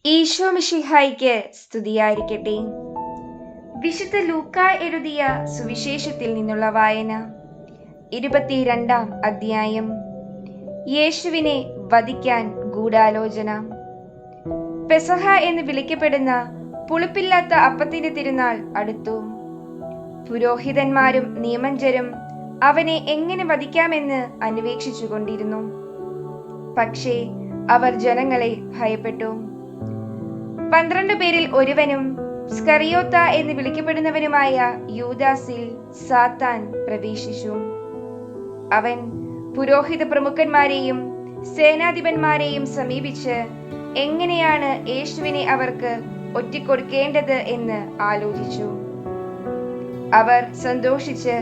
ഈശോ മിശിഹായ്ക്ക് സ്തുതിയായിരിക്കട്ടെ. വിശുദ്ധ ലൂക്ക എഴുതിയ സുവിശേഷത്തിൽ നിന്നുള്ള വായന 22-ാം അധ്യായം. യേശുവിനെ വധിക്കാൻ ഗൂഢാലോചന. പെസഹ എന്ന് വിളിക്കപ്പെടുന്ന പുളിപ്പില്ലാത്ത അപ്പത്തിന്റെ തിരുനാൾ അടുത്തു. പുരോഹിതന്മാരും നിയമജ്ഞരും അവനെ എങ്ങനെ വധിക്കാമെന്ന് അന്വേഷിച്ചുകൊണ്ടിരുന്നു. പക്ഷേ അവർ ജനങ്ങളെ ഭയപ്പെട്ടു. 12 പേരിൽ ഒരുവനും സ്കറിയോത്ത എന്ന് വിളിക്കപ്പെടുന്നവനുമായ യൂദാസിൽ സാത്താൻ പ്രവേശിച്ചു. അവൻ പുരോഹിത പ്രമുഖന്മാരെയും സേനാധിപന്മാരെയും സമീപിച്ച് എങ്ങനെയാണ് യേശുവിനെ അവർക്ക് ഒറ്റിക്കൊടുക്കേണ്ടത് എന്ന് ആലോചിച്ചു. അവർ സന്തോഷിച്ച്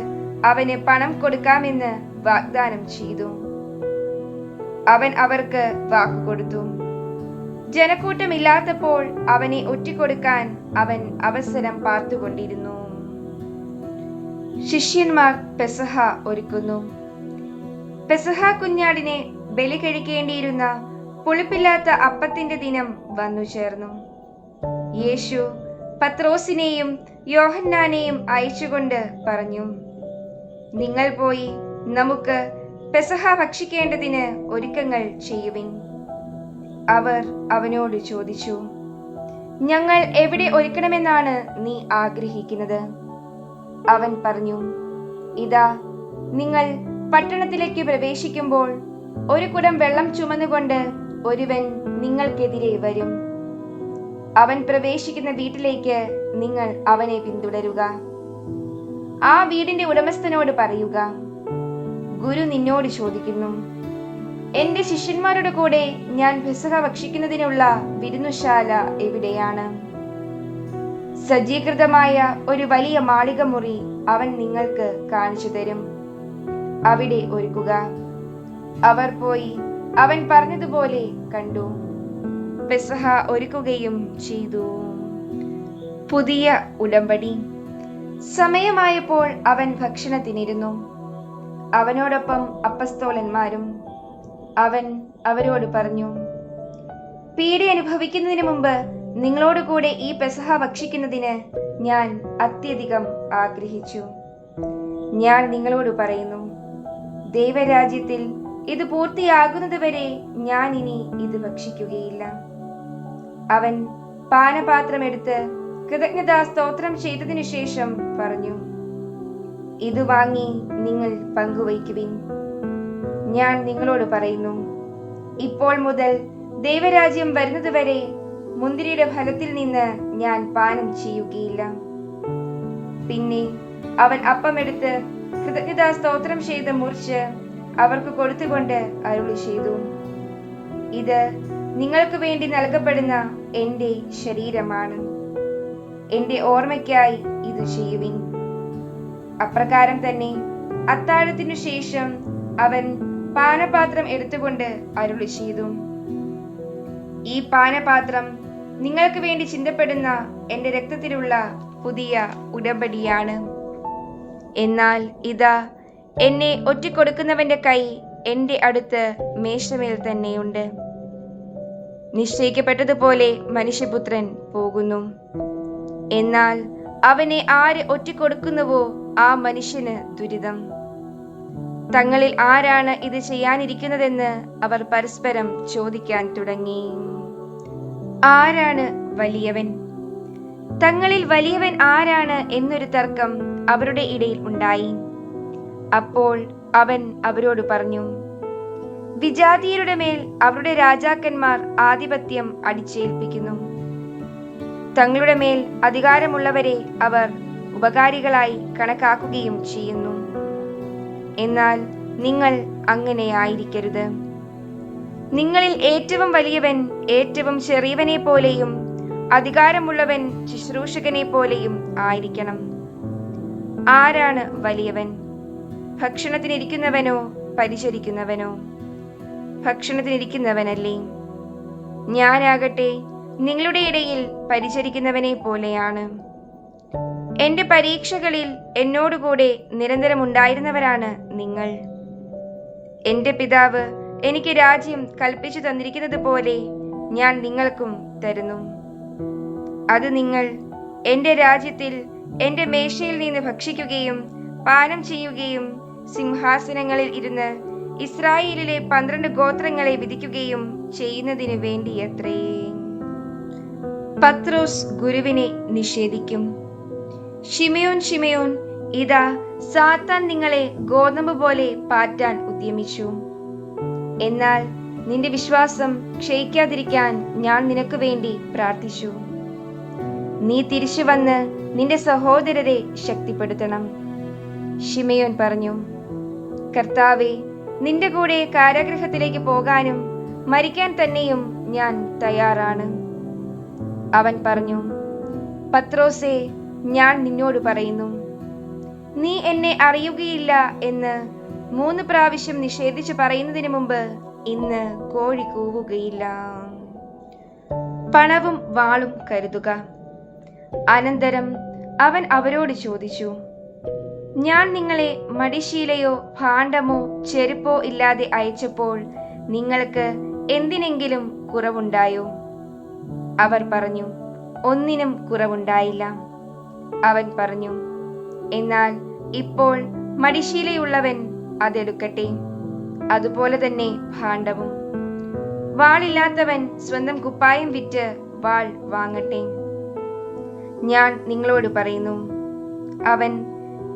അവന് പണം കൊടുക്കാമെന്ന് വാഗ്ദാനം ചെയ്തു. അവൻ അവർക്ക് വാക്കുകൊടുത്തു. ജനക്കൂട്ടമില്ലാത്തപ്പോൾ അവനെ ഒറ്റിക്കൊടുക്കാൻ അവൻ അവസരം പാർത്തുകൊണ്ടിരുന്നു. ശിഷ്യന്മാർ പെസഹ ഒരുക്കുന്നു. പെസഹ കുഞ്ഞാടിനെ ബലി കഴിക്കേണ്ടിയിരുന്ന പുളിപ്പില്ലാത്ത അപ്പത്തിന്റെ ദിനം വന്നു ചേർന്നു. യേശു പത്രോസിനെയും യോഹന്നാനെയും അയച്ചുകൊണ്ട് പറഞ്ഞു, നിങ്ങൾ പോയി നമുക്ക് പെസഹ ഭക്ഷിക്കേണ്ടതിന് ഒരുക്കങ്ങൾ ചെയ്യുവിൻ. അവർ അവനോട് ചോദിച്ചു, ഞങ്ങൾ എവിടെ ഒരുക്കണമെന്നാണ് നീ ആഗ്രഹിക്കുന്നത്? അവൻ പറഞ്ഞു, ഇതാ, നിങ്ങൾ പട്ടണത്തിലേക്ക് പ്രവേശിക്കുമ്പോൾ ഒരു കുടം വെള്ളം ചുമന്നുകൊണ്ട് ഒരുവൻ നിങ്ങൾക്കെതിരെ വരും. അവൻ പ്രവേശിക്കുന്ന വീട്ടിലേക്ക് നിങ്ങൾ അവനെ പിന്തുടരുക. ആ വീടിന്റെ ഉടമസ്ഥനോട് പറയുക, ഗുരു നിന്നോട് ചോദിക്കുന്നു, എന്റെ ശിഷ്യന്മാരുടെ കൂടെ ഞാൻ പെസഹ ഭക്ഷിക്കുന്നതിനുള്ള വിരുന്നുശാല എവിടെയാണ്? സജ്ജീകൃതമായ ഒരു വലിയ മാളിക മുറി അവൻ നിങ്ങൾക്ക് കാണിച്ചു തരും. അവിടെ ഒരുക്കുക. അവർ പോയി അവൻ പറഞ്ഞതുപോലെ കണ്ടു. പെസഹ ഒരുക്കുകയും ചെയ്തു. പുതിയ ഉടമ്പടി. സമയമായപ്പോൾ അവൻ ഭക്ഷണത്തിനിരുന്നു. അവനോടൊപ്പം അപ്പസ്തോലന്മാരും. അവൻ അവരോട് പറഞ്ഞു, പീഡ അനുഭവിക്കുന്നതിന് മുമ്പ് നിങ്ങളോട് കൂടെ ഈ പെസഹ ഭക്ഷിക്കുന്നതിന് ഞാൻ അത്യധികം ആഗ്രഹിച്ചു. ഞാൻ നിങ്ങളോട് പറയുന്നു, ദൈവരാജ്യത്തിൽ ഇത് പൂർത്തിയാകുന്നതുവരെ ഞാൻ ഇനി ഇത് ഭക്ഷിക്കുകയില്ല. അവൻ പാനപാത്രം എടുത്ത് കൃതജ്ഞതാ സ്തോത്രം ചെയ്തതിനു ശേഷം പറഞ്ഞു, ഇത് വാങ്ങി നിങ്ങൾ പങ്കുവയ്ക്കുവിൻ. ഞാൻ നിങ്ങളോട് പറയുന്നു, ഇപ്പോൾ മുതൽ ദൈവരാജ്യം വരുന്നതുവരെ മുന്തിരിയുടെ ഫലത്തിൽ നിന്ന് ഞാൻ പാനം ചെയ്യുകയില്ല. പിന്നെ അവൻ അപ്പമെടുത്ത് കൃതജ്ഞതാ സ്തോത്രം ചെയ്ത് മുറിച്ച് അവർക്ക് കൊടുത്തുകൊണ്ട് അരുളി ചെയ്തു, ഇത് നിങ്ങൾക്ക് വേണ്ടി നൽകപ്പെടുന്ന എന്റെ ശരീരമാണ്. എന്റെ ഓർമ്മയ്ക്കായി ഇത് ചെയ്യുവിൻ. അപ്രകാരം തന്നെ അത്താഴത്തിനു ശേഷം അവൻ പാനപാത്രം എടുത്തുകൊണ്ട് അരുളി ചെയ്തു, ഈ പാനപാത്രം നിങ്ങൾക്ക് വേണ്ടി ചിന്തപ്പെടുന്ന എന്റെ രക്തത്തിലുള്ള പുതിയ ഉടമ്പടിയാണ്. എന്നാൽ ഇതാ, എന്നെ ഒറ്റിക്കൊടുക്കുന്നവന്റെ കൈ എന്റെ അടുത്ത് മേശമേൽ തന്നെയുണ്ട്. നിശ്ചയിക്കപ്പെട്ടതുപോലെ മനുഷ്യപുത്രൻ പോകുന്നു. എന്നാൽ അവനെ ആര് ഒറ്റിക്കൊടുക്കുന്നുവോ ആ മനുഷ്യന് ദുരിതം. തങ്ങളിൽ ആരാണ് ഇത് ചെയ്യാനിരിക്കുന്നതെന്ന് അവർ പരസ്പരം ചോദിക്കാൻ തുടങ്ങി. ആരാണ് വലിയവൻ? തങ്ങളിൽ വലിയവൻ ആരാണ് എന്നൊരു തർക്കം അവരുടെ ഇടയിൽ ഉണ്ടായി. അപ്പോൾ അവൻ അവരോട് പറഞ്ഞു, വിജാതീയരുടെ മേൽ അവരുടെ രാജാക്കന്മാർ ആധിപത്യം അടിച്ചേൽപ്പിക്കുന്നു. തങ്ങളുടെ മേൽ അധികാരമുള്ളവരെ അവർ ഉപകാരികളായി കണക്കാക്കുകയും ചെയ്യുന്നു. എന്നാൽ നിങ്ങൾ അങ്ങനെ ആയിരിക്കരുത്. നിങ്ങളിൽ ഏറ്റവും വലിയവൻ ഏറ്റവും ചെറിയവനെ പോലെയും അധികാരമുള്ളവൻ ശുശ്രൂഷകനെ പോലെയും ആയിരിക്കണം. ആരാണ് വലിയവൻ? ഭക്ഷണത്തിനിരിക്കുന്നവനോ പരിചരിക്കുന്നവനോ? ഭക്ഷണത്തിനിരിക്കുന്നവനല്ലേ. ഞാനാകട്ടെ നിങ്ങളുടെ ഇടയിൽ പരിചരിക്കുന്നവനെ പോലെയാണ്. എന്റെ പരീക്ഷകളിൽ എന്നോടുകൂടെ നിരന്തരമുണ്ടായിരുന്നവരാണ് നിങ്ങൾ. എന്റെ പിതാവ് എനിക്ക് രാജ്യം കൽപ്പിച്ചു തന്നിരിക്കുന്നത് പോലെ ഞാൻ നിങ്ങൾക്കും തരുന്നു. അത് നിങ്ങൾ എൻ്റെ രാജ്യത്തിൽ എൻ്റെ മേശയിൽ നിന്ന് ഭക്ഷിക്കുകയും പാനം ചെയ്യുകയും സിംഹാസനങ്ങളിൽ ഇരുന്ന് ഇസ്രായേലിലെ 12 ഗോത്രങ്ങളെ വിധിക്കുകയും ചെയ്യുന്നതിന് വേണ്ടിയത്രേ. പത്രോസ് ഗുരുവിനെ നിഷേധിക്കും. ശിമയോൻ, ശിമയോൻ, ഇതാ സാത്താൻ നിങ്ങളെ ഗോതമ്പ് പോലെ പാറ്റാൻ ഉദ്യമിച്ചു. എന്നാൽ നിന്റെ വിശ്വാസം ക്ഷയിക്കാതിരിക്കാൻ ഞാൻ നിനക്ക് വേണ്ടി പ്രാർത്ഥിച്ചു. നീ തിരിച്ചു വന്ന് നിന്റെ സഹോദരരെ ശക്തിപ്പെടുത്തണം. ശിമയോൻ പറഞ്ഞു, കർത്താവേ, നിന്റെ കൂടെ കാരാഗൃഹത്തിലേക്ക് പോകാനും മരിക്കാൻ തന്നെയും ഞാൻ തയ്യാറാണ്. അവൻ പറഞ്ഞു, പത്രോസേ, ഞാൻ നിന്നോട് പറയുന്നു, നീ എന്നെ അറിയുകയില്ല എന്ന് 3 പ്രാവശ്യം നിഷേധിച്ചു പറയുന്നതിന് മുമ്പ് ഇന്ന് കോഴി കൂവുകയില്ല. പണവും വാളും കരുതുക. അനന്തരം അവൻ അവരോട് ചോദിച്ചു, ഞാൻ നിങ്ങളെ മടിശീലയോ ഭാണ്ഡമോ ചെരുപ്പോ ഇല്ലാതെ അയച്ചപ്പോൾ നിങ്ങൾക്ക് എന്തിനെങ്കിലും കുറവുണ്ടായോ? അവർ പറഞ്ഞു, ഒന്നിനും കുറവുണ്ടായില്ല. അവൻ പറഞ്ഞു, എന്നാൽ ഇപ്പോൾ മടിശീലയുള്ളവൻ അതെടുക്കട്ടെ, അതുപോലെ തന്നെ ഭാണ്ഡവും. വാളില്ലാത്തവൻ സ്വന്തം കുപ്പായം വിറ്റ് വാൾ വാങ്ങട്ടെ. ഞാൻ നിങ്ങളോട് പറയുന്നു, അവൻ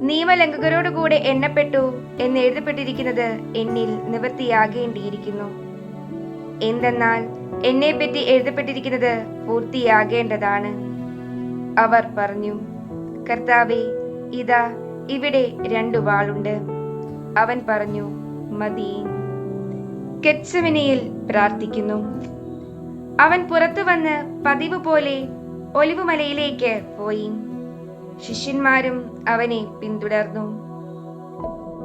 നിയമലംഘകരോടുകൂടെ എണ്ണപ്പെട്ടു എന്ന് എഴുതപ്പെട്ടിരിക്കുന്നത് എന്നിൽ നിവൃത്തിയാകേണ്ടിയിരിക്കുന്നു. എന്തെന്നാൽ എന്നെപ്പറ്റി എഴുതപ്പെട്ടിരിക്കുന്നത് പൂർത്തിയാകേണ്ടതാണ്. അവർ പറഞ്ഞു, കർത്താവേ, ഇതാ ഇവിടെ 2 വാളുണ്ട്. അവൻ പറഞ്ഞു, മതി. ഗെത്സമനിയിൽ പ്രാർത്ഥിക്കുന്നു. അവൻ പുറത്തു വന്ന് പതിവ് പോലെ ഒലിവുമലയിലേക്ക് പോയി. ശിഷ്യന്മാരും അവനെ പിന്തുടർന്നു.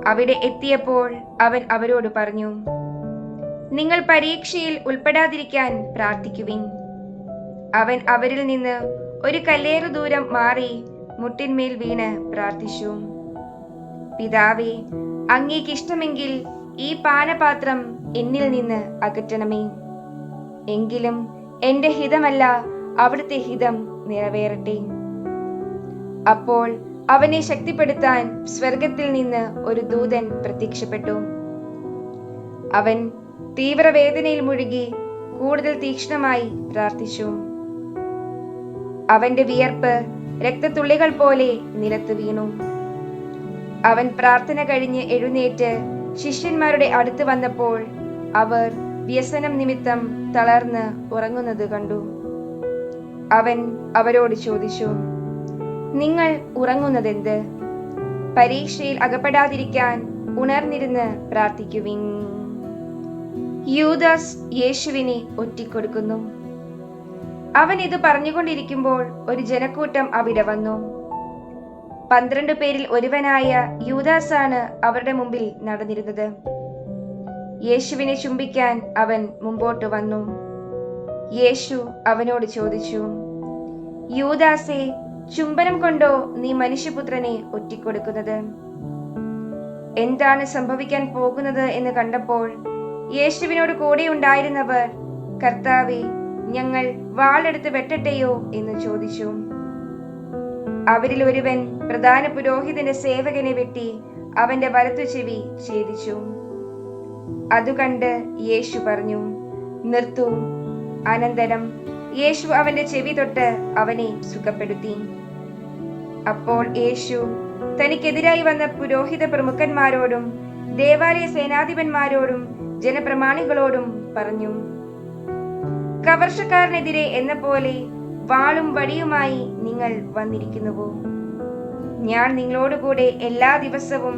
അവിടെ എത്തിയപ്പോൾ അവൻ അവരോട് പറഞ്ഞു, നിങ്ങൾ പരീക്ഷയിൽ ഉൾപ്പെടാതിരിക്കാൻ പ്രാർത്ഥിക്കുവിൻ. അവൻ അവരിൽ നിന്ന് ഒരു കല്ലേറു ദൂരം മാറി മുട്ടിന്മേൽ വീണ് പ്രാർത്ഥിച്ചു, പിതാവേ, അങ്ങേക്ക് ഇഷ്ടമെങ്കിൽ ഈ പാനപാത്രം എന്നിൽ നിന്ന് അകറ്റണമേ. എങ്കിലും എന്റെ ഹിതമല്ല, അവിടുത്തെ ഹിതം നിറവേറട്ടെ. അപ്പോൾ അവനെ ശക്തിപ്പെടുത്താൻ സ്വർഗത്തിൽ നിന്ന് ഒരു ദൂതൻ പ്രത്യക്ഷപ്പെട്ടു. അവൻ തീവ്രവേദനയിൽ മുഴുകി കൂടുതൽ തീക്ഷ്ണമായി പ്രാർത്ഥിച്ചു. അവന്റെ വിയർപ്പ് രക്തത്തുള്ളികൾ പോലെ നിലത്ത് വീണു. അവൻ പ്രാർത്ഥന കഴിഞ്ഞ് എഴുന്നേറ്റ് ശിഷ്യന്മാരുടെ അടുത്ത് വന്നപ്പോൾ അവർ വ്യസനം നിമിത്തം തളർന്ന് ഉറങ്ങുന്നത് കണ്ടു. അവൻ അവരോട് ചോദിച്ചു, നിങ്ങൾ ഉറങ്ങുന്നതെന്ത്? പരീക്ഷയിൽ അകപ്പെടാതിരിക്കാൻ ഉണർന്നിരുന്ന് പ്രാർത്ഥിക്കുവിൻ. യൂദാസ് യേശുവിനെ ഒറ്റിക്കൊടുക്കുന്നു. അവൻ ഇത് പറഞ്ഞുകൊണ്ടിരിക്കുമ്പോൾ ഒരു ജനക്കൂട്ടം അവിടെ വന്നു. 12 പേരിൽ ഒരുവനായ യൂദാസാണ് അവരുടെ മുമ്പിൽ നടന്നിരുന്നത്. യേശുവിനെ ചുംബിക്കാൻ അവൻ മുമ്പോട്ട് വന്നു. യേശു അവനോട് ചോദിച്ചു, യൂദാസേ, ചുംബനം കൊണ്ടോ നീ മനുഷ്യപുത്രനെ ഒറ്റിക്കൊടുക്കുന്നത്? എന്താണ് സംഭവിക്കാൻ പോകുന്നത് എന്ന് കണ്ടപ്പോൾ യേശുവിനോട് കൂടെ ഉണ്ടായിരുന്നവർ, കർത്താവേ, ഞങ്ങൾ വാളെടുത്ത് വെട്ടട്ടെയോ എന്ന് ചോദിച്ചു. അവരിൽ ഒരുവൻ പ്രധാന പുരോഹിതന്റെ സേവകനെ വെട്ടി അവന്റെ വലത്തു ചെവി ഛേദിച്ചു. അതുകണ്ട് യേശു പറഞ്ഞു, നിർത്തൂ. അനന്തരം യേശു അവന്റെ ചെവി തൊട്ട് അവനെ സുഖപ്പെടുത്തി. അപ്പോൾ യേശു തനിക്കെതിരായി വന്ന പുരോഹിത പ്രമുഖന്മാരോടും ദേവാലയ സേനാധിപന്മാരോടും ജനപ്രമാണികളോടും പറഞ്ഞു, കവർഷക്കാരനെതിരെ എന്ന പോലെ വാളും വടിയുമായി നിങ്ങൾ വന്നിരിക്കുന്നുവോ? ഞാൻ നിങ്ങളോടുകൂടെ എല്ലാ ദിവസവും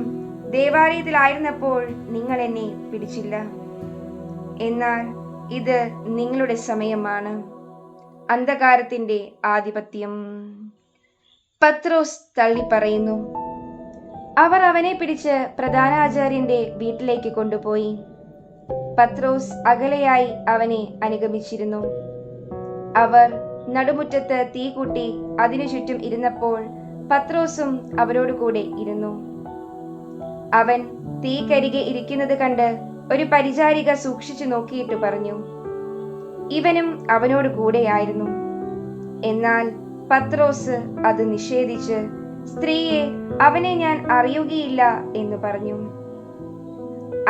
ദേവാലയത്തിലായിരുന്നപ്പോൾ നിങ്ങൾ എന്നെ പിടിച്ചില്ല. എന്നാൽ ഇത് നിങ്ങളുടെ സമയമാണ്, അന്ധകാരത്തിന്റെ ആധിപത്യം. പത്രോസ് തള്ളിപ്പറയുന്നു. അവർ അവനെ പിടിച്ച് പ്രധാനാചാര്യന്റെ വീട്ടിലേക്ക് കൊണ്ടുപോയി. പത്രോസ് അകലെയായി അവനെ അനുഗമിച്ചിരുന്നു. അവർ നടുമുറ്റത്ത് തീ കൂട്ടി അതിനു ചുറ്റും ഇരുന്നപ്പോൾ പത്രോസും അവരോട് കൂടെ ഇരുന്നു. അവൻ തീക്കരികെ ഇരിക്കുന്നത് കണ്ട് ഒരു പരിചാരിക സൂക്ഷിച്ചു നോക്കിയിട്ട് പറഞ്ഞു, ഇവനും അവനോട് കൂടെയായിരുന്നു. എന്നാൽ പത്രോസ് അത് നിഷേധിച്ച്, സ്ത്രീയെ, അവനെ ഞാൻ അറിയുകയില്ല എന്ന് പറഞ്ഞു.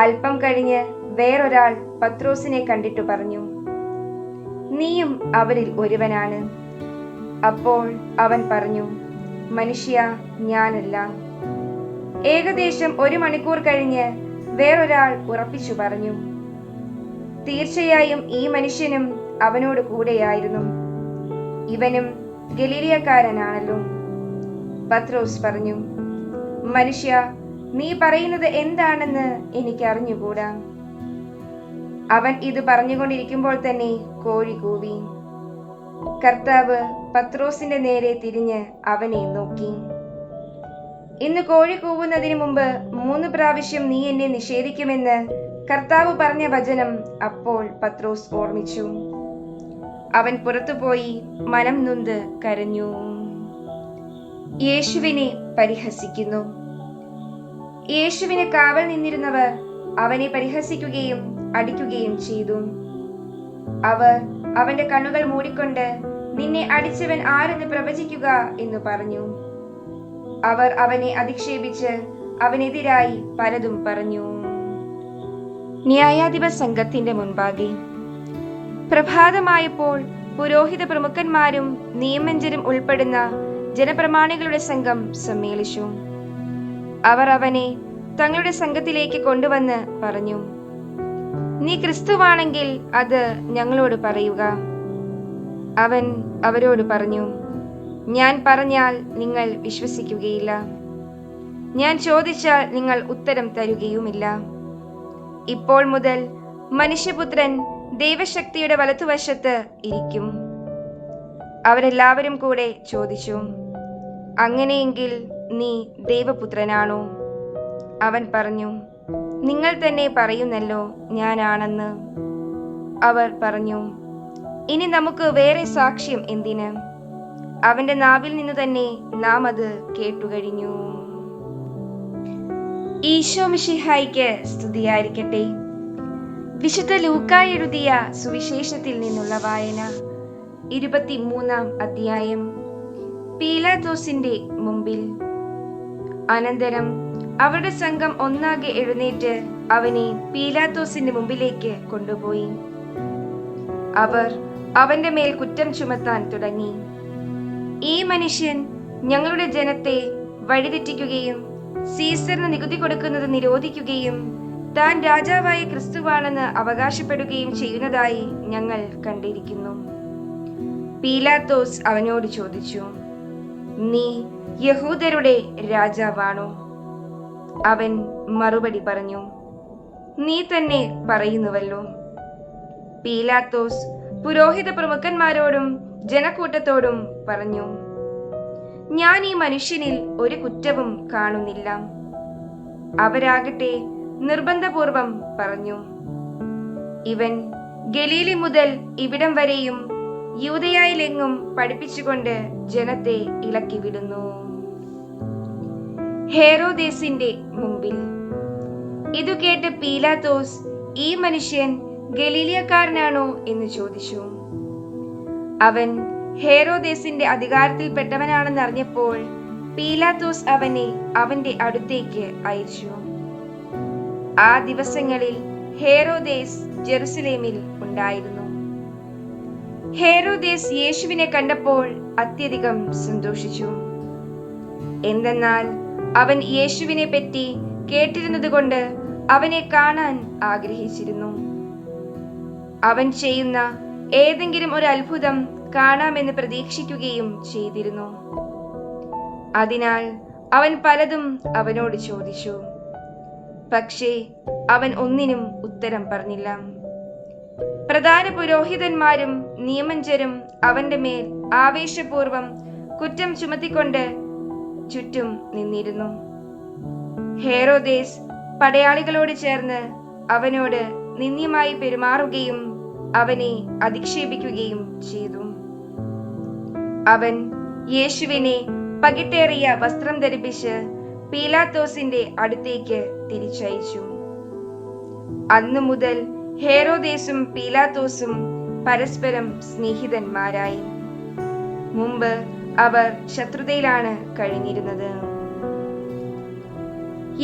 അല്പം കഴിഞ്ഞ് വേറൊരാൾ പത്രോസിനെ കണ്ടിട്ടു പറഞ്ഞു, നീയും അവരിൽ ഒരുവനാണ്. അപ്പോൾ അവൻ പറഞ്ഞു, മനുഷ്യ, ഞാനല്ല. ഏകദേശം 1 മണിക്കൂർ കഴിഞ്ഞ് വേറൊരാൾ ഉറപ്പിച്ചു പറഞ്ഞു, തീർച്ചയായും ഈ മനുഷ്യനും അവനോട് കൂടെയായിരുന്നു. ഇവനും ഗലീലിയക്കാരനാണല്ലോ. പത്രോസ് പറഞ്ഞു, മനുഷ്യ, നീ പറയുന്നത് എന്താണെന്ന് എനിക്ക് അറിഞ്ഞുകൂടാ. അവൻ ഇത് പറഞ്ഞുകൊണ്ടിരിക്കുമ്പോൾ തന്നെ കോഴി കൂവി. കർത്താവ് പത്രോസിന്റെ നേരെ തിരിഞ്ഞ് അവനെ നോക്കി. ഇന്ന് കോഴി കൂവുന്നതിന് മുമ്പ് 3 പ്രാവശ്യം നീ എന്നെ നിഷേധിക്കുമെന്ന് കർത്താവ് പറഞ്ഞ വചനം അപ്പോൾ പത്രോസ് ഓർമ്മിച്ചു. അവൻ പുറത്തുപോയി മനം നൊന്ത് കരഞ്ഞു. യേശുവിനെ പരിഹസിക്കുന്നു. യേശുവിന് കാവൽ നിന്നിരുന്നവർ അവനെ പരിഹസിക്കുകയും അടിക്കുകയും ചെയ്തു. അവർ അവന്റെ കണ്ണുകൾ മൂടിക്കൊണ്ട്, നിന്നെ അടിച്ചവൻ ആരെന്ന് പ്രവചിക്കുക എന്ന് പറഞ്ഞു. അവർ അവനെ അധിക്ഷേപിച്ച് അവനെതിരായി പലതും പറഞ്ഞു. ന്യായാധിപ സംഘത്തിന്റെ മുൻപാകെ. പ്രഭാതമായപ്പോൾ പുരോഹിത പ്രമുഖന്മാരും നിയമജ്ഞരും ഉൾപ്പെടുന്ന ജനപ്രമാണികളുടെ സംഘം സമ്മേളിച്ചു. അവർ അവനെ തങ്ങളുടെ സംഘത്തിലേക്ക് കൊണ്ടുവന്ന് പറഞ്ഞു, നീ ക്രിസ്തുവാണെങ്കിൽ അത് ഞങ്ങളോട് പറയുക. അവൻ അവരോട് പറഞ്ഞു, ഞാൻ പറഞ്ഞാൽ നിങ്ങൾ വിശ്വസിക്കുകയില്ല. ഞാൻ ചോദിച്ചാൽ നിങ്ങൾ ഉത്തരം തരുകയുമില്ല. ഇപ്പോൾ മുതൽ മനുഷ്യപുത്രൻ ദൈവശക്തിയുടെ വലതുവശത്ത് ഇരിക്കും. അവരെല്ലാവരും കൂടെ ചോദിച്ചു, അങ്ങനെയെങ്കിൽ നീ ദൈവപുത്രനാണോ? അവൻ പറഞ്ഞു, നിങ്ങൾ തന്നെ പറയുന്നല്ലോ ഞാനാണെന്ന്. അവർ പറഞ്ഞു, ഇനി നമുക്ക് വേറെ സാക്ഷ്യം എന്തിന്? അവന്റെ നാവിൽ നിന്നു തന്നെ നാം അത് കേട്ടുകഴിഞ്ഞു. ഈശോ മിശിഹായ്ക്ക് സ്തുതിയായിരിക്കട്ടെ. വിശുദ്ധ ലൂക്കാ എഴുതിയ സുവിശേഷത്തിൽ നിന്നുള്ള വായന. 23-ാം അധ്യായം. പീലാത്തോസിന്റെ മുമ്പിൽ. അനന്തരം അവരുടെ സംഘം ഒന്നാകെ എഴുന്നേറ്റ് അവനെ പീലാത്തോസിന്റെ മുമ്പിലേക്ക് കൊണ്ടുപോയി. അവർ അവന്റെ മേൽ കുറ്റം ചുമത്താൻ തുടങ്ങി. ഈ മനുഷ്യൻ ഞങ്ങളുടെ ജനത്തെ വഴിതെറ്റിക്കുകയും സീസറിന് നികുതി കൊടുക്കുന്നത് നിരോധിക്കുകയും താൻ രാജാവായ ക്രിസ്തുവാണെന്ന് അവകാശപ്പെടുകയും ചെയ്യുന്നതായി ഞങ്ങൾ കണ്ടിരിക്കുന്നു. പീലാത്തോസ് അവനോട് ചോദിച്ചു, നീ യഹൂദരുടെ രാജാവാണോ? അവൻ മറുപടി പറഞ്ഞു, നീ തന്നെ പറയുന്നുവല്ലോ. പീലാത്തോസ് പുരോഹിത പ്രമുഖന്മാരോടും ജനക്കൂട്ടത്തോടും പറഞ്ഞു, ഞാൻ ഈ മനുഷ്യനിൽ ഒരു കുറ്റവും കാണുന്നില്ല. അവരാകട്ടെ നിർബന്ധപൂർവം പറഞ്ഞു, ഇവൻ ഗലീലി മുതൽ ഇവിടം വരെയും യൂദയായിലെങ്ങും പഠിപ്പിച്ചുകൊണ്ട് ജനത്തെ ഇളക്കി വിടുന്നു. ഹേരോദേസിന്റെ മുമ്പിൽ. ഇതു കേട്ട് പീലാത്തോസ്, ഈ മനുഷ്യൻ ഗലീലിയക്കാരനാണോ എന്ന് ചോദിച്ചു. അവൻ ഹേരോദേസിന്റെ അധികാരത്തിൽപ്പെട്ടവനാണെന്ന് അറിഞ്ഞപ്പോൾ പീലാത്തോസ് അവനെ അവന്റെ അടുത്തേക്ക് അയച്ചു. ആ ദിവസങ്ങളിൽ ഹേരോദേസ് ജെറുസലേമിൽ ഉണ്ടായിരുന്നു. ഹേരോദേസ് യേശുവിനെ കണ്ടപ്പോൾ അത്യധികം സന്തോഷിച്ചു. എന്തെന്നാൽ അവൻ യേശുവിനെ പറ്റി കേട്ടിരുന്നത് കൊണ്ട് അവനെ കാണാൻ ആഗ്രഹിച്ചിരുന്നു. അവൻ ചെയ്യുന്ന ഏതെങ്കിലും ഒരു അത്ഭുതം കാണാമെന്ന് പ്രതീക്ഷിക്കുകയും ചെയ്തിരുന്നു. അതിനാൽ അവൻ പലതും അവനോട് ചോദിച്ചു. പക്ഷേ അവൻ ഒന്നിനും ഉത്തരം പറഞ്ഞില്ല. പ്രധാന പുരോഹിതന്മാരും നിയമജ്ഞരും അവന്റെ മേൽ ആവേശപൂർവം കുറ്റം ചുമത്തിക്കൊണ്ട് ചുറ്റും നിന്നിരുന്നു. ഹേരോദേസ് പടയാളികളോട് ചേർന്ന് അവനോട് നിന്ദ്യമായി പെരുമാറുകയും അവനെ അധിക്ഷേപിക്കുകയും ചെയ്തു. അവൻ യേശുവിനെ പകിട്ടേറിയ വസ്ത്രം ധരിപ്പിച്ച് പീലാത്തോസിന്റെ അടുത്തേക്ക് തിരിച്ചയച്ചു. അന്നു മുതൽ ഹേരോദേസും പീലാത്തോസും പരസ്പരം സ്നേഹിതന്മാരായി. മുമ്പ് അവർ ശത്രുതയിലാണ് കഴിഞ്ഞിരുന്നത്.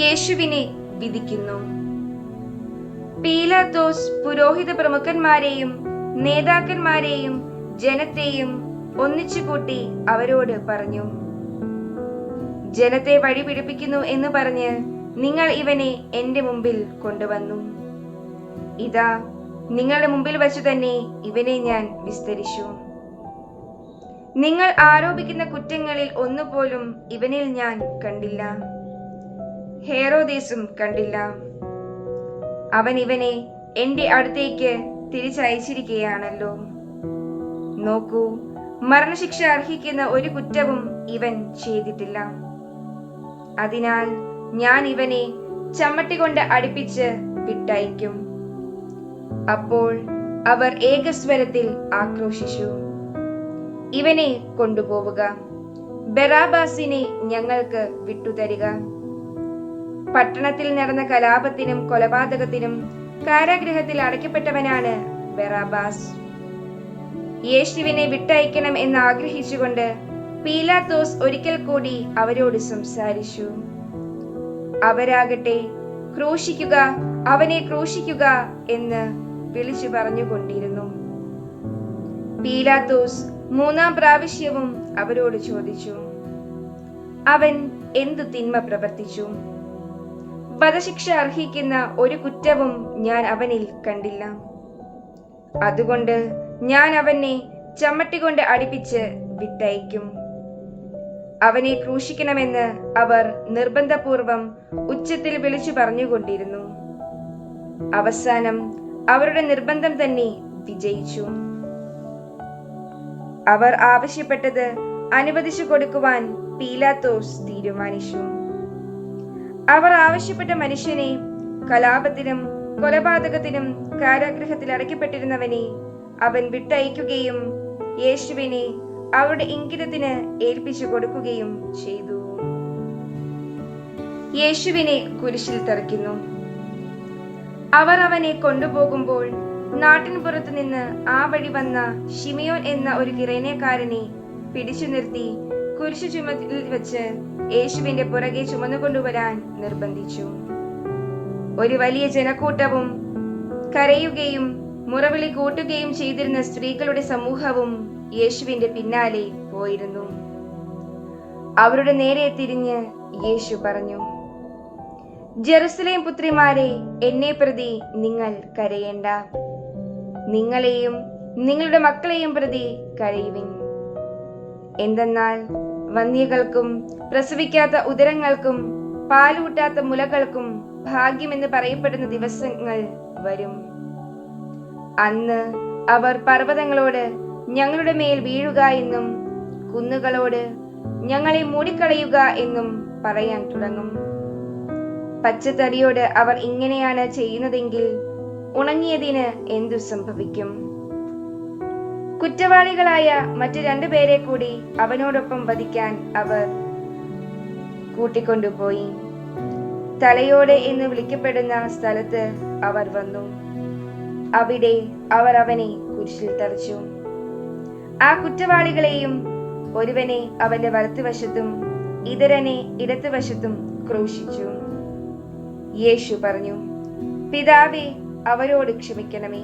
യേശുവിനെ വിധിക്കുന്നു. പീലാത്തോസ് പുരോഹിത പ്രമുഖന്മാരെയും നേതാക്കന്മാരെയും ജനത്തെയും ഒന്നിച്ചുകൂട്ടി അവരോട് പറഞ്ഞു, ജനത്തെ വഴി പിടിപ്പിക്കുന്നു എന്ന് പറഞ്ഞ് നിങ്ങൾ ഇവനെ എന്റെ മുമ്പിൽ കൊണ്ടുവന്നു. ഇതാ, നിങ്ങളുടെ മുമ്പിൽ വച്ചു തന്നെ ഇവനെ ഞാൻ വിസ്തരിച്ചു. നിങ്ങൾ ആരോപിക്കുന്ന കുറ്റങ്ങളിൽ ഒന്നുപോലും ഇവനിൽ ഞാൻ കണ്ടില്ല, ഹേറോദേസും കണ്ടില്ല. അവൻ ഇവനെ എന്റെ അടുത്തേക്ക് തിരിച്ചയച്ചിരിക്കുകയാണല്ലോ. നോക്കൂ, മരണശിക്ഷ അർഹിക്കുന്ന ഒരു കുറ്റവും ഇവൻ ചെയ്തിട്ടില്ല. അതിനാൽ ഞാൻ ഇവനെ ചമ്മട്ടി കൊണ്ട് അടിപ്പിച്ച് വിട്ടയക്കും. അപ്പോൾ അവർ ഏകസ്വരത്തിൽ ആക്രോശിച്ചു, ഇവനെ കൊണ്ടുപോവുക, ബറാബാസിനെ ഞങ്ങൾക്ക് വിട്ടുതരിക. പട്ടണത്തിൽ നടന്ന കലാപത്തിനും കൊലപാതകത്തിനും കാരാഗൃഹത്തിൽ അടയ്ക്കപ്പെട്ടവനാണ് ബറാബാസ്. യേശുവിനെ വിട്ടയക്കണം എന്ന് ആഗ്രഹിച്ചുകൊണ്ട് പീലാത്തോസ് ഒരിക്കൽ കൂടി അവരോട് സംസാരിച്ചു. അവരാകട്ടെ, ക്രൂശിക്കുക, അവനെ ക്രൂശിക്കുക എന്ന് വിളിച്ചു പറഞ്ഞുകൊണ്ടിരുന്നു. പീലാത്തോസ് മൂന്നാം പ്രാവശ്യവും അവരോട് ചോദിച്ചു, അവൻ എന്തു തിന്മ പ്രവർത്തിച്ചു? വധശിക്ഷ അർഹിക്കുന്ന ഒരു കുറ്റവും ഞാൻ അവനിൽ കണ്ടില്ല. അതുകൊണ്ട് ഞാൻ അവനെ ചമ്മട്ടി കൊണ്ട് അടിപ്പിച്ച് വിട്ടയക്കും. അവനെ ക്രൂശിക്കണമെന്ന് അവർ നിർബന്ധപൂർവം ഉച്ചത്തിൽ വിളിച്ചു പറഞ്ഞുകൊണ്ടിരുന്നു. അവസാനം അവരുടെ നിർബന്ധം തന്നെ വിജയിച്ചു. അവർ ആവശ്യപ്പെട്ടത് അനുവദിച്ചു കൊടുക്കുവാൻ പീലാത്തോസ് തീരുമാനിച്ചു. അവർ ആവശ്യപ്പെട്ട മനുഷ്യനെ, കലാപത്തിനും കൊലപാതകത്തിനും കാരാഗൃഹത്തിൽ അടയ്ക്കപ്പെട്ടിരുന്നവനെ അവൻ വിട്ടയക്കുകയും യേശുവിനെ അവരുടെ ഇംഗിതത്തിന് ഏൽപ്പിച്ചു കൊടുക്കുകയും ചെയ്തു. യേശുവിനെ കുരിശിൽ തറയ്ക്കുന്നു. അവർ അവനെ കൊണ്ടുപോകുമ്പോൾ നാട്ടിൻ പുറത്തു നിന്ന് ആ വഴി വന്ന ശിമിയോൻ എന്ന ഒരു കിറേനക്കാരനെ പിടിച്ചു നിർത്തി കുരിശു ചുമട്ടിൽ വെച്ച് യേശുവിന്റെ പുറകെ ചുമന്നുകൊണ്ടുവരാൻ നിർബന്ധിച്ചു. ഒരു വലിയ ജനക്കൂട്ടവും കരയുകയും മുറവിളി കൂട്ടുകയും ചെയ്തിരുന്ന സ്ത്രീകളുടെ സമൂഹവും യേശുവിന്റെ പിന്നാലെ പോയിരുന്നു. അവരുടെ നേരെ തിരിഞ്ഞ് യേശു പറഞ്ഞു, ജെറുസലേം പുത്രിമാരെ, എന്നെ പ്രതി നിങ്ങൾ കരയേണ്ട. നിങ്ങളെയും നിങ്ങളുടെ മക്കളെയും പ്രതി കരയുവിൻ. എന്തെന്നാൽ വന്ധ്യകൾക്കും പ്രസവിക്കാത്ത ഉദരങ്ങൾക്കും പാലൂട്ടാത്ത മുലകൾക്കും ഭാഗ്യമെന്ന് പറയപ്പെടുന്ന ദിവസങ്ങൾ വരും. അന്ന് അവർ പർവ്വതങ്ങളോട് ഞങ്ങളുടെ മേൽ വീഴുക എന്നും കുന്നുകളോട് ഞങ്ങളെ മൂടിക്കളയുക എന്നും പറയാൻ തുടങ്ങും. പച്ചത്തടിയോട് അവർ ഇങ്ങനെയാണ് ചെയ്യുന്നതെങ്കിൽ ഉണങ്ങിയതിന് എന്തു സംഭവിക്കും? കുറ്റവാളികളായ മറ്റു 2 പേരെ കൂടി അവനോടൊപ്പം വധിക്കാൻ അവർ കൂട്ടിക്കൊണ്ടുപോയി. തലയോട് എന്ന് വിളിക്കപ്പെടുന്ന സ്ഥലത്ത് അവർ വന്നു. അവിടെ അവർ അവനെ കുരിശിൽ തറച്ചു. ആ കുറ്റവാളികളെയും ഒരുവനെ അവന്റെ വലത്തുവശത്തും ഇതരനെ ഇടത്തുവശത്തും ക്രൂശിച്ചു. യേശു പറഞ്ഞു, പിതാവേ, അവരോട് ക്ഷമിക്കണമേ,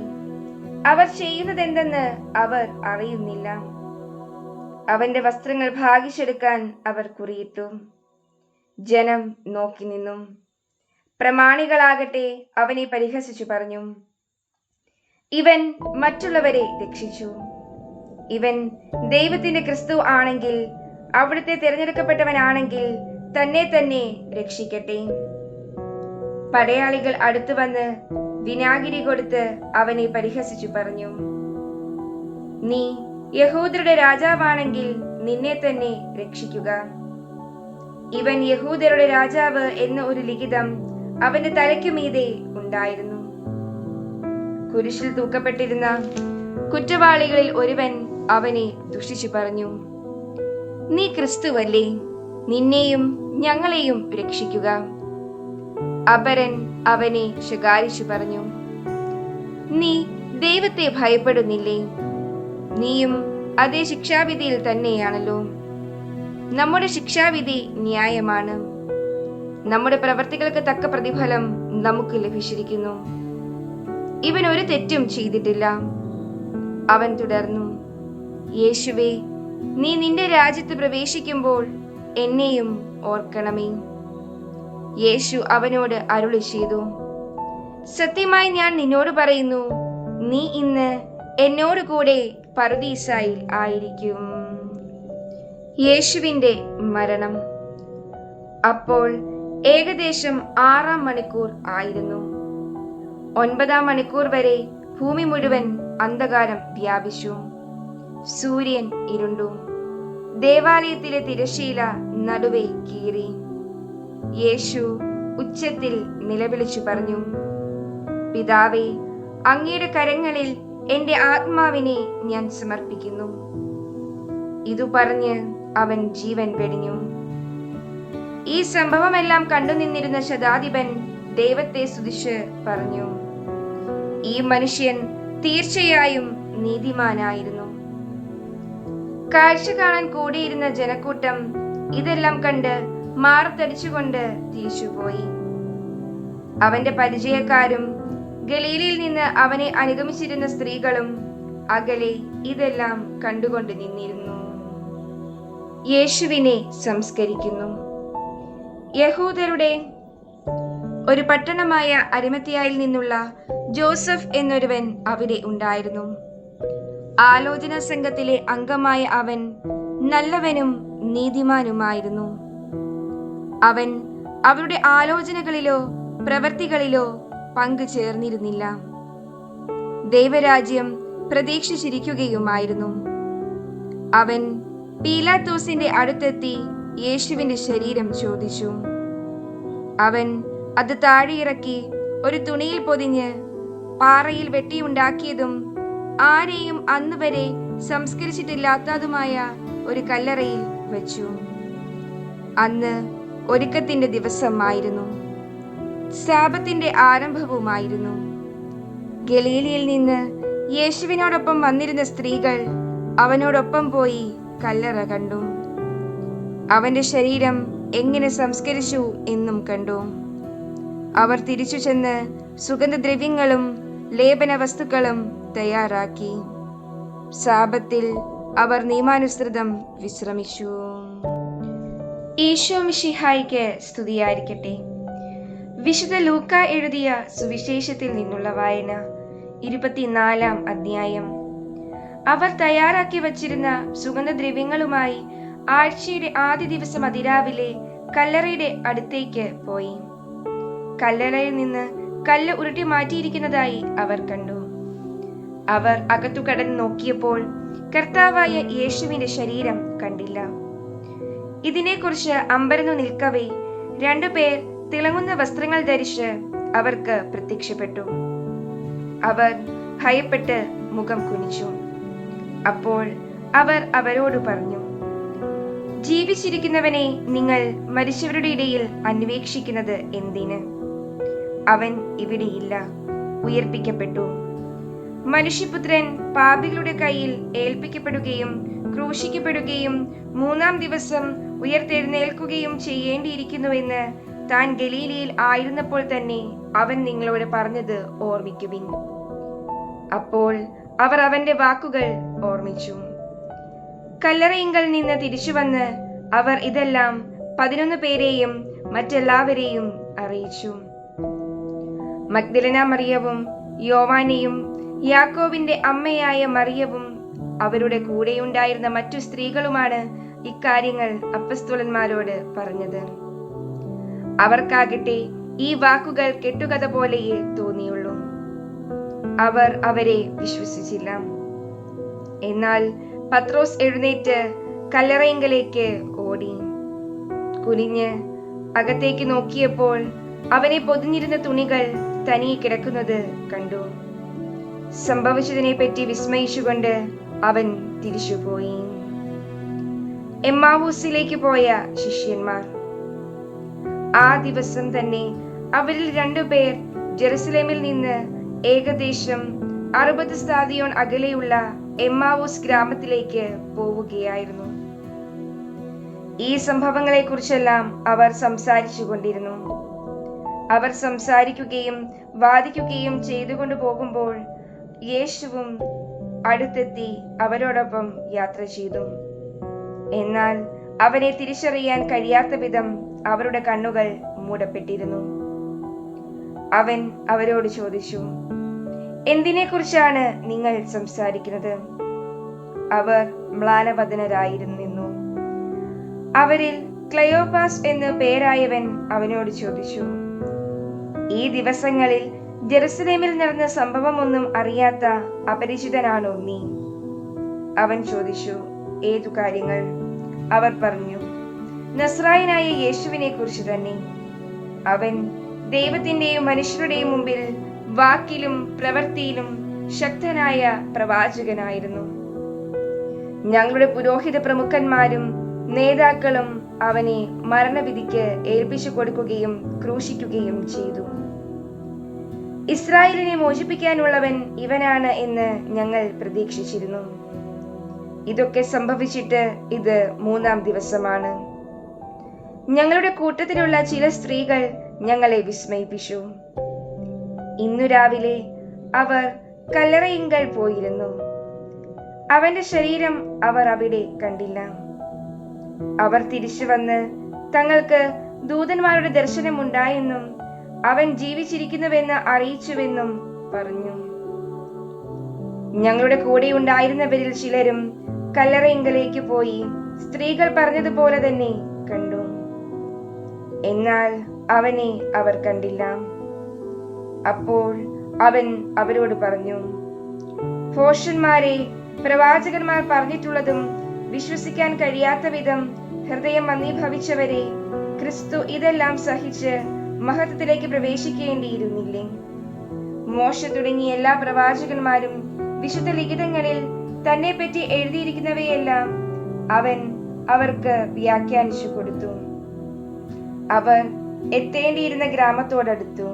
അവർ ചെയ്യുന്നതെന്തെന്ന് അവർ അറിയുന്നില്ല. അവന്റെ വസ്ത്രങ്ങൾ ഭാഗിച്ചെടുക്കാൻ അവർ കുറിയിട്ടു. ജനം നോക്കി നിന്നു. പ്രമാണികളാകട്ടെ അവനെ പരിഹസിച്ചു പറഞ്ഞു, ഇവൻ മറ്റുള്ളവരെ രക്ഷിച്ചു. ഇവൻ ദൈവത്തിന്റെ ക്രിസ്തു ആണെങ്കിൽ, അവിടുത്തെ തിരഞ്ഞെടുക്കപ്പെട്ടവനാണെങ്കിൽ തന്നെ തന്നെ രക്ഷിക്കട്ടെ. പടയാളികൾ അടുത്തു വന്ന് വിനാഗിരി കൊടുത്ത് അവനെ പരിഹസിച്ചു പറഞ്ഞു, നീ യഹൂദരുടെ രാജാവാണെങ്കിൽ നിന്നെ തന്നെ രക്ഷിക്കുക. ഇവൻ യഹൂദരുടെ രാജാവ് എന്ന ഒരു ലിഖിതം അവന്റെ തലയ്ക്കു മീതെ ഉണ്ടായിരുന്നു. കുരിശിൽ തൂക്കപ്പെട്ടിരുന്ന കുറ്റവാളികളിൽ ഒരുവൻ അവനെ ദുഷിച്ചു പറഞ്ഞു, നീ ക്രിസ്തുവല്ലേ, നിന്നെയും ഞങ്ങളെയും രക്ഷിക്കുക. അപരൻ അവനെ ശകാരിച്ചു പറഞ്ഞു, നീ ദൈവത്തെ ഭയപ്പെടുന്നില്ലേ? നീയും അതേ ശിക്ഷാവിധിയിൽ തന്നെയാണല്ലോ. നമ്മുടെ ശിക്ഷാവിധി ന്യായമാണ്. നമ്മുടെ പ്രവർത്തികൾക്ക് തക്ക പ്രതിഫലം നമുക്ക് ലഭിച്ചിരിക്കുന്നു. ഇവൻ ഒരു തെറ്റും ചെയ്തിട്ടില്ല. അവൻ തുടർന്നു, യേശുവേ, നീ നിന്റെ രാജ്യത്ത് പ്രവേശിക്കുമ്പോൾ എന്നെയും ഓർക്കണമേ. യേശു അവനോട് അരുളി ചെയ്തു, സത്യമായി ഞാൻ നിന്നോട് പറയുന്നു, നീ ഇന്ന് എന്നോട് കൂടെ പറുദീസായിൽ ആയിരിക്കും. യേശുവിന്റെ മരണം. അപ്പോൾ ഏകദേശം 6-ാം മണിക്കൂർ ആയിരുന്നു. 9-ാം മണിക്കൂർ വരെ ഭൂമി മുഴുവൻ അന്ധകാരം വ്യാപിച്ചു. സൂര്യൻ ഇരുണ്ടു. ദേവാലയത്തിലെ തിരശ്ശീല നടുവെ കീറി. യേശു ഉച്ചത്തിൽ നിലവിളിച്ചു പറഞ്ഞു, പിതാവേ, അങ്ങയുടെ കരങ്ങളിൽ എന്റെ ആത്മാവിനെ ഞാൻ സമർപ്പിക്കുന്നു. ഇതു പറഞ്ഞ് അവൻ ജീവൻ വെടിഞ്ഞു. ഈ സംഭവമെല്ലാം കണ്ടുനിന്നിരുന്ന ശതാധിപൻ ദൈവത്തെ സ്തുതിച്ച് പറഞ്ഞു, ഈ മനുഷ്യൻ തീർച്ചയായും നീതിമാനായിരുന്നു. കാഴ്ച കാണാൻ കൂടിയിരുന്ന ജനക്കൂട്ടം ഇതെല്ലാം കണ്ട് മാറത്തടിച്ചുകൊണ്ട് തിരിച്ചുപോയി. അവന്റെ പരിചയക്കാരും ഗലീലയിൽ നിന്ന് അവനെ അനുഗമിച്ചിരുന്ന സ്ത്രീകളും അകലെ ഇതെല്ലാം കണ്ടുകൊണ്ട് നിന്നിരുന്നു. യേശുവിനെ സംസ്കരിക്കുന്നു. യഹൂദരുടെ ഒരു പട്ടണമായ അരിമത്യായിൽ നിന്നുള്ള ജോസഫ് എന്നൊരുവൻ അവിടെ ഉണ്ടായിരുന്നു. ആലോചന സംഘത്തിലെ അംഗമായ അവൻ നല്ലവനും നീതിമാനുമായിരുന്നു. അവൻ അവരുടെ ആലോചനകളിലോ പ്രവൃത്തികളിലോ പങ്കു ചേർന്നിരുന്നില്ല. ദൈവരാജ്യം പ്രതീക്ഷിച്ചിരിക്കുകയുമായിരുന്നു. അവൻ പീലാത്തോസിന്റെ അടുത്തെത്തി യേശുവിന്റെ ശരീരം ചോദിച്ചു. അവൻ അത് താഴെയിറക്കി ഒരു തുണിയിൽ പൊതിഞ്ഞ് പാറയിൽ വെട്ടിയുണ്ടാക്കിയതും ആരെയും അന്നുവരെ സംസ്കരിച്ചിട്ടില്ലാത്തതുമായ ഒരു കല്ലറയിൽ വെച്ചു. അന്ന് ഒരുക്കത്തിന്റെ ദിവസമായിരുന്നു. സാബത്തിന്റെ ആരംഭവുമായിരുന്നു. ഗലീലയിൽ നിന്ന് യേശുവിനോടൊപ്പം വന്നിരുന്ന സ്ത്രീകൾ അവനോടൊപ്പം പോയി കല്ലറ കണ്ടു. അവന്റെ ശരീരം എങ്ങനെ സംസ്കരിച്ചു എന്നും കണ്ടു. അവർ തിരിച്ചു ചെന്ന് സുഗന്ധദ്രവ്യങ്ങളും ലേപന വസ്തുക്കളും തയ്യാറാക്കി. സാബത്തിൽ അവർ നിയമാനുസൃതം വിശ്രമിച്ചു. ഈശോ മിശിഹായിക്ക് സ്തുതിയായിരിക്കട്ടെ. വിശുദ്ധ ലൂക്ക എഴുതിയ സുവിശേഷത്തിൽ നിന്നുള്ള വായന 24-ാം അധ്യായം. അവർ തയ്യാറാക്കി വച്ചിരുന്ന സുഗന്ധദ്രവ്യങ്ങളുമായി ആഴ്ചയുടെ ആദ്യ ദിവസം അതിരാവിലെ കല്ലറയുടെ അടുത്തേക്ക് പോയി. കല്ലറയിൽ നിന്ന് കല്ല് ഉരുട്ടി മാറ്റിയിരിക്കുന്നതായി അവർ കണ്ടു. അവർ അകത്തു കടന്ന് നോക്കിയപ്പോൾ കർത്താവായ യേശുവിന്റെ ശരീരം കണ്ടില്ല. ഇതിനെക്കുറിച്ച് അമ്പരന്നു നിൽക്കവേ 2 പേർ തിളങ്ങുന്ന വസ്ത്രങ്ങൾ ധരിച്ച് അവർക്ക് പ്രത്യക്ഷപ്പെട്ടു. അവർ ഭയപ്പെട്ട് മുഖം കുനിച്ചു. അപ്പോൾ അവർ അവരോട് പറഞ്ഞു, ജീവിച്ചിരിക്കുന്നവനെ നിങ്ങൾ മരിച്ചവരുടെ ഇടയിൽ അന്വേഷിക്കുന്നത് എന്തിന്? അവൻ ഇവിടെയില്ല, ഉയർപ്പിക്കപ്പെട്ടു. മനുഷ്യപുത്രൻ പാപികളുടെ കയ്യിൽ ഏൽപ്പിക്കപ്പെടുകയും ക്രൂശിക്കപ്പെടുകയും 3-ാം ദിവസം ഉയർത്തെഴുന്നേൽക്കുകയും ചെയ്യേണ്ടിയിരിക്കുന്നുവെന്ന് താൻ ഗലീലയിൽ ആയിരുന്നപ്പോൾ തന്നെ അവൻ നിങ്ങളോട് പറഞ്ഞത് ഓർമ്മിക്കുവിൻ. അപ്പോൾ അവർ അവന്റെ വാക്കുകൾ ഓർമ്മിച്ചു. കല്ലറയിങ്കൽ നിന്ന് തിരിച്ചു വന്ന് അവർ ഇതെല്ലാം 11 പേരെയും മറ്റെല്ലാവരെയും അറിയിച്ചു. മഗ്ദലന മറിയവും യോവാനെയും യാക്കോബിന്റെ അമ്മയായ മറിയവും അവരുടെ കൂടെയുണ്ടായിരുന്ന മറ്റു സ്ത്രീകളുമാണ് ഇക്കാര്യങ്ങൾ അപ്പസ്തോലന്മാരോട് പറഞ്ഞത്. അവർക്കാകട്ടെ ഈ വാക്കുകൾ കെട്ടുകഥ പോലെയേ തോന്നിയുള്ളൂ. അവർ അവരെ വിശ്വസിച്ചില്ല. എന്നാൽ പത്രോസ് എഴുന്നേറ്റ് കല്ലറയിങ്കലേക്ക് ഓടി. കുനിഞ്ഞ് അകത്തേക്ക് നോക്കിയപ്പോൾ അവനെ പൊതിഞ്ഞിരുന്ന തുണികൾ തനിയെ കിടക്കുന്നത് കണ്ടു. സംഭവിച്ചതിനെ പറ്റി വിസ്മയിച്ചുകൊണ്ട് അവൻ തിരിച്ചുപോയി. എമ്മാവൂസിലേക്ക് പോയ ശിഷ്യന്മാർ. ആ ദിവസം തന്നെ അവരിൽ 2 പേർ ജെറുസലേമിൽ നിന്ന് ഏകദേശം 60 സ്താദിയോൻ അകലെയുള്ള എമ്മാവൂസ് ഗ്രാമത്തിലേക്ക് പോവുകയായിരുന്നു. ഈ സംഭവങ്ങളെക്കുറിച്ചെല്ലാം അവർ സംസാരിച്ചു കൊണ്ടിരുന്നു. അവർ സംസാരിക്കുകയും വാദിക്കുകയും ചെയ്തുകൊണ്ടു പോകുമ്പോൾ യേശുവും അടുത്തെത്തി അവരോടൊപ്പം യാത്ര ചെയ്തു. എന്നാൽ അവനെ തിരിച്ചറിയാൻ കഴിയാത്ത വിധം അവരുടെ കണ്ണുകൾ മൂടപ്പെട്ടിരുന്നു. അവൻ അവരോട് ചോദിച്ചു, എന്തിനെക്കുറിച്ചാണ് നിങ്ങൾ സംസാരിക്കുന്നത്? അവർ മ്ലാനവദനരായിരുന്നു. അവരിൽ ക്ലയോപാസ് എന്ന് പേരായവൻ അവനോട് ചോദിച്ചു, ഈ ദിവസങ്ങളിൽ ജെറുസലേമിൽ നടന്ന സംഭവമൊന്നും അറിയാത്ത അപരിചിതനാണോ നീ? അവൻ ചോദിച്ചു, ഏതു കാര്യങ്ങൾ? അവർ പറഞ്ഞു, നസ്രായനായ യേശുവിനെ കുറിച്ച് തന്നെ. അവൻ ദൈവത്തിന്റെയും മനുഷ്യരുടെയും മുമ്പിൽ വാക്കിലും പ്രവൃത്തിയിലും ശക്തനായ പ്രവാചകനായിരുന്നു. ഞങ്ങളുടെ പുരോഹിത പ്രമുഖന്മാരും നേതാക്കളും അവനെ മരണവിധിക്ക് ഏൽപ്പിച്ചു കൊടുക്കുകയും ക്രൂശിക്കുകയും ചെയ്തു. ഇസ്രായേലിനെ മോചിപ്പിക്കാനുള്ളവൻ ഇവനാണ് എന്ന് ഞങ്ങൾ പ്രതീക്ഷിച്ചിരുന്നു. ഇതൊക്കെ സംഭവിച്ചിട്ട് ഇത് 3-ാം ദിവസമാണ്. ഞങ്ങളുടെ കൂട്ടത്തിലുള്ള ചില സ്ത്രീകൾ ഞങ്ങളെ വിസ്മയിപ്പിച്ചു. ഇന്നു രാവിലെ അവർ കല്ലറയിങ്കൽ പോയിരുന്നു. അവന്റെ ശരീരം അവർ അവിടെ കണ്ടില്ല. അവർ തിരിച്ചു വന്ന് തങ്ങൾക്ക് ദൂതന്മാരുടെ ദർശനം ഉണ്ടായെന്നും അവൻ ജീവിച്ചിരിക്കുന്നുവെന്ന് അറിയിച്ചുവെന്നും പറഞ്ഞു. ഞങ്ങളുടെ കൂടെ ഉണ്ടായിരുന്നവരിൽ ചിലരും കല്ലറയിങ്കലേക്ക് പോയി സ്ത്രീകൾ പറഞ്ഞതുപോലെ തന്നെ കണ്ടു. എന്നാൽ അവനെ അവർ കണ്ടില്ല. അപ്പോൾ അവൻ അവരോട് പറഞ്ഞു, ഭോഷന്മാരെ, പ്രവാചകന്മാർ പറഞ്ഞിട്ടുള്ളതും വിശ്വസിക്കാൻ കഴിയാത്ത വിധം ഹൃദയം മന്ദീഭവിച്ചവരെ, ക്രിസ്തു ഇതെല്ലാം സഹിച്ച് മഹത്വത്തിലേക്ക് പ്രവേശിക്കേണ്ടിയിരുന്നില്ലേ? മോശ തുടങ്ങിയ എല്ലാ പ്രവാചകന്മാരും വിശുദ്ധ ലിഖിതങ്ങളിൽ തന്നെ പറ്റി എഴുതിയിരിക്കുന്നവയെല്ലാം അവൻ അവർക്ക് വ്യാഖ്യാനിച്ചു കൊടുത്തു. അവർ എത്തേണ്ടിയിരുന്ന ഗ്രാമത്തോടടുത്തു.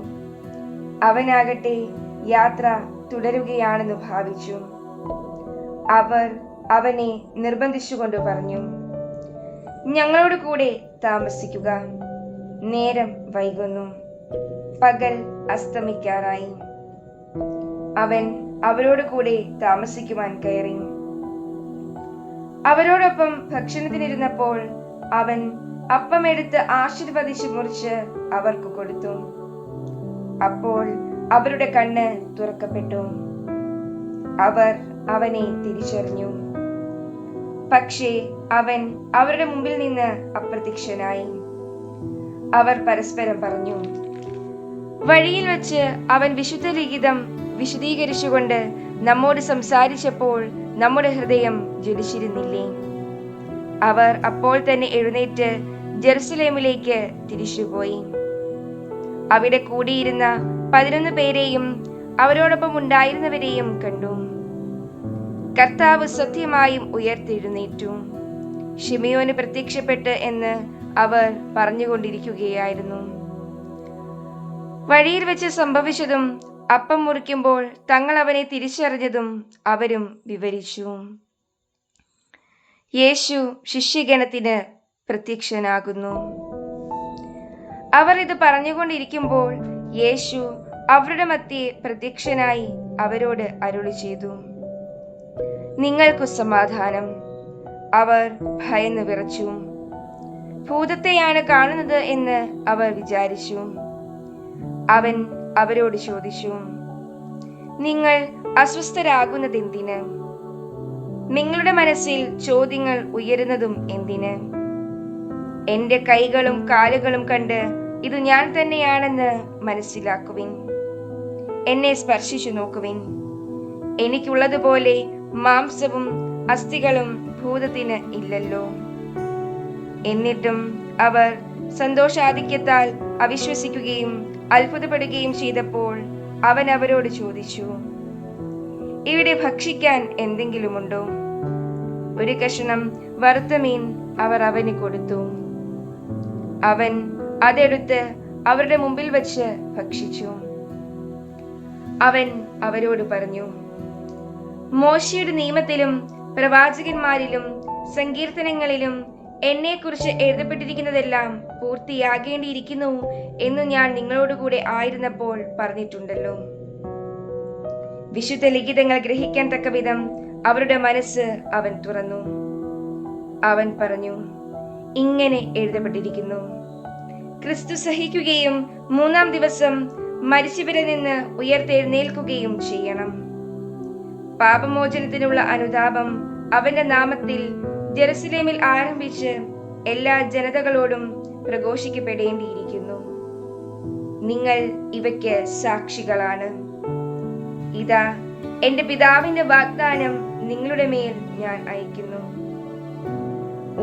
അവനാകട്ടെ യാത്ര തുടരുകയാണെന്ന് ഭാവിച്ചു. അവർ അവനെ നിർബന്ധിച്ചുകൊണ്ട് പറഞ്ഞു, ഞങ്ങളോട് കൂടെ താമസിക്കുക, നേരം വൈകുന്നു, പകൽ അസ്തമിക്കാറായി. അവൻ അവരോട് കൂടെ താമസിക്കുവാൻ കയറി. അവരോടൊപ്പം ഭക്ഷണത്തിനിരുന്നപ്പോൾ അവൻ അപ്പമെടുത്ത് ആശീർവദിച്ച് മുറിച്ച് അവർക്ക് കൊടുത്തു. അപ്പോൾ അവരുടെ കണ്ണ് തുറക്കപ്പെട്ടു. അവർ അവനെ തിരിച്ചറിഞ്ഞു. പക്ഷേ അവൻ അവരുടെ മുമ്പിൽ നിന്ന് അപ്രത്യക്ഷനായി. അവർ പരസ്പരം പറഞ്ഞു, വഴിയിൽ വെച്ച് അവൻ വിശുദ്ധ ലിഖിതം വിശദീകരിച്ചുകൊണ്ട് നമ്മോട് സംസാരിച്ചപ്പോൾ നമ്മുടെ ഹൃദയം ജ്വലിച്ചിരുന്നില്ലേ? അവർ അപ്പോൾ തന്നെ എഴുന്നേറ്റ് ജെറുസലേമിലേക്ക് തിരിച്ചുപോയി. അവിടെ കൂടിയിരുന്ന 11 പേരെയും അവരോടൊപ്പം ഉണ്ടായിരുന്നവരെയും കണ്ടു. കർത്താവ് സത്യമായും ഉയർത്തെഴുന്നേറ്റു, ശിമയോന് പ്രത്യക്ഷപ്പെട്ട് എന്ന് അവർ പറഞ്ഞുകൊണ്ടിരിക്കുകയായിരുന്നു. വഴിയിൽ വെച്ച് സംഭവിച്ചതും അപ്പം മുറിക്കുമ്പോൾ തങ്ങൾ അവനെ തിരിച്ചറിഞ്ഞതും അവരും വിവരിച്ചു. യേശു ശിഷ്യഗണത്തിന് പ്രത്യക്ഷനാകുന്നു. അവർ ഇത് പറഞ്ഞുകൊണ്ടിരിക്കുമ്പോൾ യേശു അവരുടെ മധ്യേ പ്രത്യക്ഷനായി അവരോട് അരുളി ചെയ്തു, നിങ്ങൾക്കു സമാധാനം. അവർ ഭയന്ന് വിറച്ചു. ഭൂതത്തെയാണ് കാണുന്നത് എന്ന് അവർ വിചാരിച്ചു. അവൻ അവരോട് ചോദിച്ചു, നിങ്ങൾ അസ്വസ്ഥരാകുന്നതെന്തിന്? നിങ്ങളുടെ മനസ്സിൽ ചോദ്യങ്ങൾ ഉയരുന്നതും എന്തിന്? എന്റെ കൈകളും കാലുകളും കണ്ട് ഇത് ഞാൻ തന്നെയാണെന്ന് മനസ്സിലാക്കുവിൻ. എന്നെ സ്പർശിച്ചു നോക്കുവിൻ. എനിക്കുള്ളതുപോലെ മാംസവും അസ്ഥികളും ഭൂതത്തിന് ഇല്ലല്ലോ. എന്നിട്ടും അവർ സന്തോഷാധിക്യത്താൽ അവിശ്വസിക്കുകയും അത്ഭുതപ്പെടുകയും ചെയ്തപ്പോൾ അവൻ അവരോട് ചോദിച്ചു, ഇവിടെ ഭക്ഷിക്കാൻ എന്തെങ്കിലുമുണ്ടോ? ഒരു കഷണം വറുത്ത മീൻ അവർ അവന് കൊടുത്തു. അവൻ അതെടുത്ത് അവരുടെ മുമ്പിൽ വെച്ച് ഭക്ഷിച്ചു. അവൻ അവരോട് പറഞ്ഞു, മോശയുടെ നിയമത്തിലും പ്രവാചകന്മാരിലും സങ്കീർത്തനങ്ങളിലും എന്നെക്കുറിച്ച് എഴുതപ്പെട്ടിരിക്കുന്നതെല്ലാം പൂർത്തിയാകേണ്ടിയിരിക്കുന്നു എന്ന് ഞാൻ നിങ്ങളോടുകൂടെ ആയിരുന്നപ്പോൾ പറഞ്ഞിട്ടുണ്ടല്ലോ. വിശുദ്ധ ലിഖിതങ്ങൾ ഗ്രഹിക്കാൻ തക്കവിധം അവരുടെ മനസ്സ് അവൻ തുറന്നു. അവൻ പറഞ്ഞു, ഇങ്ങനെ എഴുതപ്പെട്ടിരിക്കുന്നു: ക്രിസ്തു സഹിക്കുകയും 3-ാം ദിവസം മരിച്ചവരിൽ നിന്ന് ഉയർത്തെഴുന്നേൽക്കുകയും ചെയ്യണം. പാപമോചനത്തിനുള്ള അനുതാപം അവന്റെ നാമത്തിൽ ജെറുസലേമിൽ ആരംഭിച്ച് എല്ലാ ജനതകളോടും പ്രഘോഷിക്കപ്പെടേണ്ടിയിരിക്കുന്നു. നിങ്ങൾ ഇവയ്ക്ക് സാക്ഷികളാണ്. ഇതാ, എന്റെ പിതാവിന്റെ വാഗ്ദാനം നിങ്ങളുടെ മേൽ ഞാൻ അയക്കുന്നു.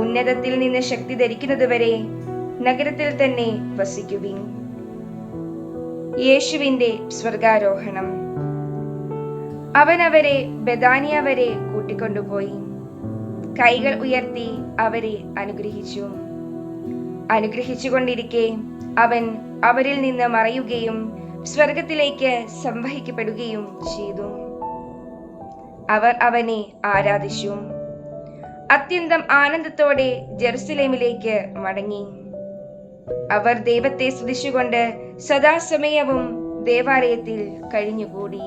ഉന്നതത്തിൽ നിന്ന് ശക്തി ധരിക്കുന്നതുവരെ നഗരത്തിൽ തന്നെ വസിക്കുവിൻ. യേശുവിന്റെ സ്വർഗാരോഹണം. അവൻ അവരെ ബെഥാനിയ വരെ കൂട്ടിക്കൊണ്ടുപോയി കൈകൾ ഉയർത്തി അവരെ അനുഗ്രഹിച്ചു. അനുഗ്രഹിച്ചുകൊണ്ടിരിക്കെ അവൻ അവരിൽ നിന്ന് മറയുകയും സ്വർഗത്തിലേക്ക് സംവഹിക്കപ്പെടുകയും ചെയ്തു. അവർ അവനെ ആരാധിച്ചു. അത്യന്തം ആനന്ദത്തോടെ ജെറുസലേമിലേക്ക് മടങ്ങി. അവർ ദൈവത്തെ സ്തുതിച്ചുകൊണ്ട് സദാസമയവും ദേവാലയത്തിൽ കഴിഞ്ഞുകൂടി.